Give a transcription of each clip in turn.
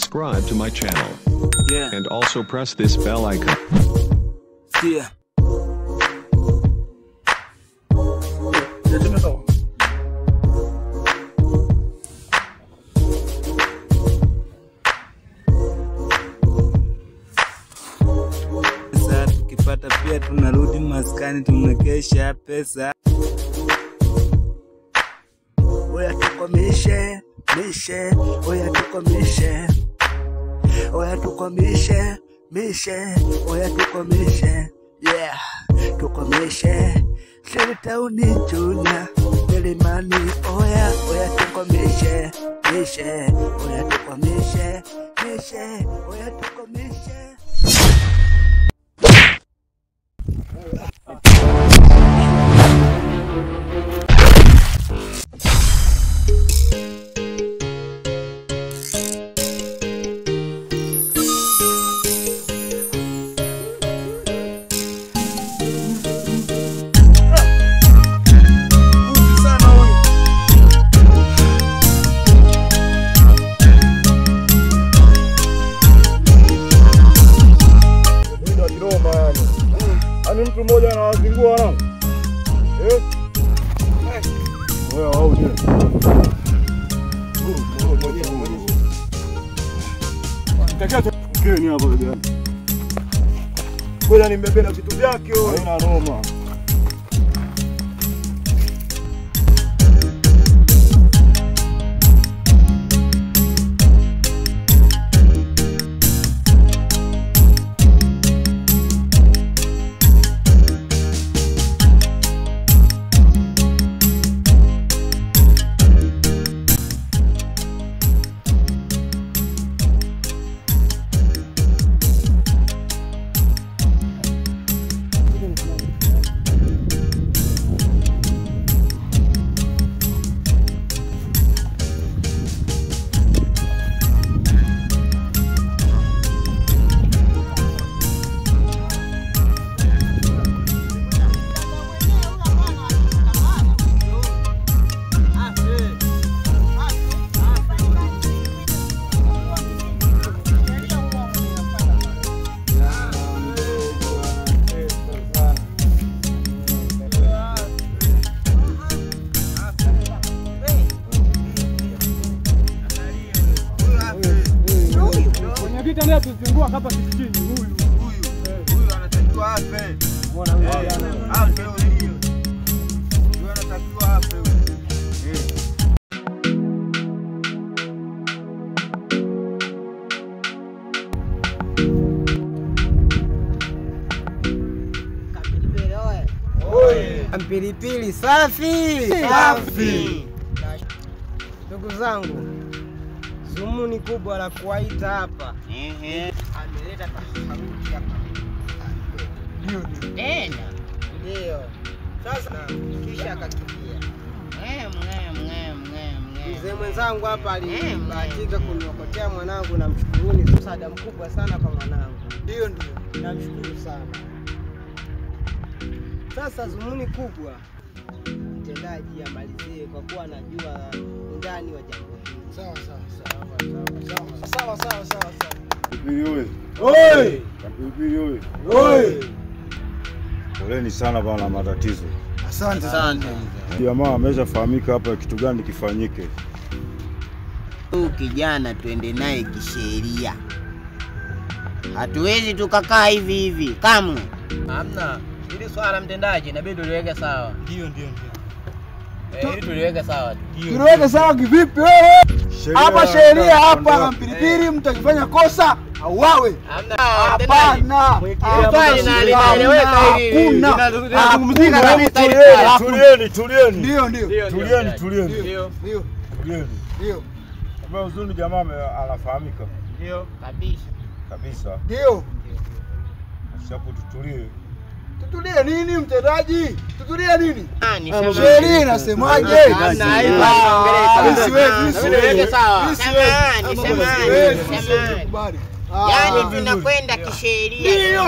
subscribe to my channel. Yeah. And also press this bell icon. Yeah. Sasa tukipata pia tunarudi maskani tunakesha pesa. Oya tukomishe, oya tukomishe. Oya tukomishe, oya tukomishe. Yeah, tukomishe. Sheritauni juna, Milimani. Oya tukomishe, oya tukomishe, oya tukomishe. Ani mtu mmoja anawazingua wanangu. Wewe au je? Keni hapo bwana. Ngoja nimbebe na vitu vyake wewe. Haina noma. Ndio tuzingua hapa kijijini huyu anatakiwa afe. Unaona huyu afe huyu. Huyu anatakiwa afe huyu. Pilipili safi. Ndugu zangu, zumuni kubwa la kuwaita hapa. Ameleta tofauti hapa. Ndio. Sasa kisha akakimbia. Mzee mwenzangu hapa alibahatika kuniokotea mwanangu, na mshukuruni, msaada mkubwa sana kwa mwanangu. Ndio. Namshukuru sana. Sasa zumuni kubwa mtendaji amalizie kwa kuwa anajua undani wa jambo hili. Sawa. Pilipili wewe. Poleni sana bana matatizo. Asante. Jamaa ameshafahamika hapa kitu gani kifanyike. Huyu kijana tuende naye kisheria. Hatuwezi tukakaa hivi kamwe. Hamna. Hili swala mtendaji inabidi tuliweke sawa. Ndio. Hili tuliweke sawa. tuliweke sawa kivipi wewe? Hapa sheria hapa Pilipili, mtu akifanya kosa auawe. Hapana. Hapana, inaeleweka hili. Tunazungumzia kabisa. Tulieni. Ndio. Kama uzuni jamaa anafahamika. Ndio Kabisa. Ndio. Sababu tutulie. Tutulie nini mtendaji? Tutulie nini? Sheria inasemaje? Tuliweke sawa. Samahani. Yaani tunakwenda kisheria.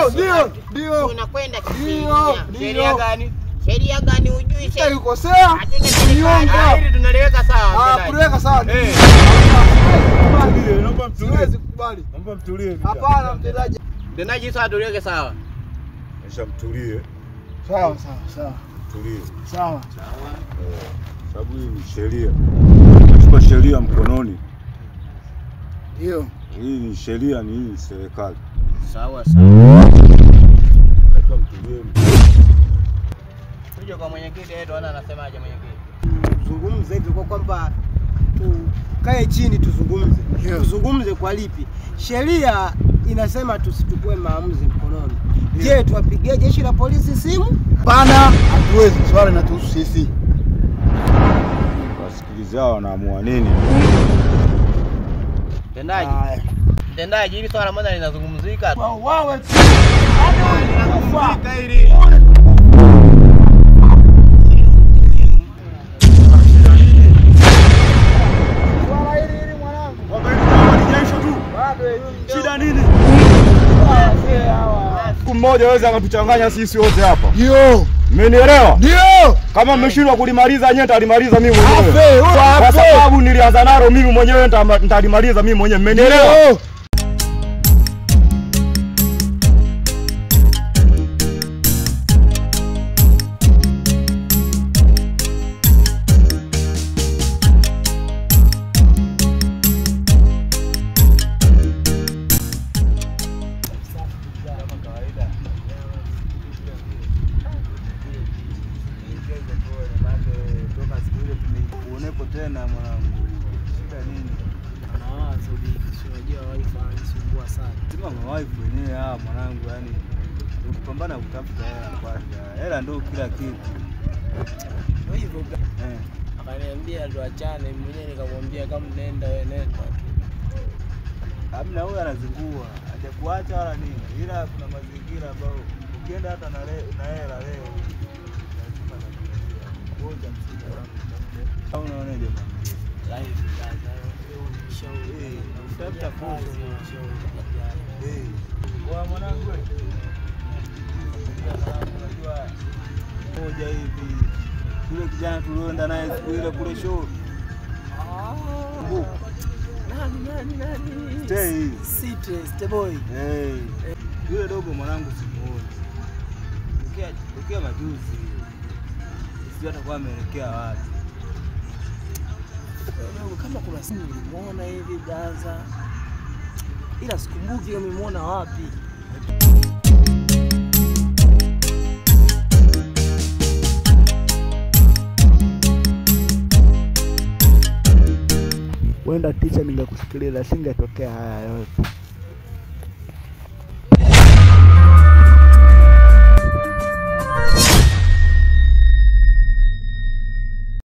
Ndio. Tunakwenda kisheria. Sheria gani hujui sheria? Ukosea. Hili tunaliweka sawa. Kuliweka sawa. Naomba mtulie. Siwezi kukubali. Naomba mtulie. Hapana mtendaji. Mtendaji sasa tuliweke sawa. Acha mtulie. Sawa. Tulie. Sawa. Sababu hii ni sheria. Tunachukua sheria mkononi. Ndio. Hii ni sheria, ni hii serikali. Sawa. Acha mtulie. Tuje kwa mwenyekiti yetu anasemaje mwenyekiti? Tuzungumze hivi kwa kwamba tukae chini tuzungumze. Yeah. Tuzungumze kwa lipi? Sheria inasema tusichukue maamuzi mkononi. Je, tuwapigie jeshi la polisi simu? Hapana, hatuwezi. Swala linatuhusu sisi. Wasikilize hao wanaamua nini? Mtendaji, hili swala moja linazungumzika. Wawe. Linazungumzika hili. Shida nini? Mmoja aweza akatuchanganya sisi wote hapa. Ndio. Mmenielewa? Ndio. Kama mmeshindwa kulimaliza nyenye nitalimaliza mimi mwenyewe. Kwa sababu nilianza nalo mimi mwenyewe nitalimaliza mimi mwenyewe. Mmenielewa? Uonepo tena mwanangu. Shida nini? Anawaza unajua wifi anisumbua sana. Sema wife wenyewe mwanangu, yani ukipambana kutafuta hela kwanza. Hela ndio kila kitu. Hivyo akaniambia tuachane, mwenyewe nikamwambia kama nenda wewe nenda tu. Hamna, huyu anazingua. Hajakuacha wala nini. Ila kuna mazingira ambayo ukienda hata na hela leo lazima nakuja. Ngoja msije wangu. Unaonaje bwana? Live kaza. Shauri. Utafuta kazi. Kwa mwanangu wewe. Unajua moja hivi. Yule kijana tulioenda naye siku ile kule show. Nani? Stay boy. Yule dogo mwanangu simuoni. Tokea majuzi. Sijui atakuwa ameelekea wapi. Kama kuna simu nimeona hivi gaza. Ila sikumbuki kama nimeona wapi. Wenda ticha ningekusikiliza singetokea haya yote.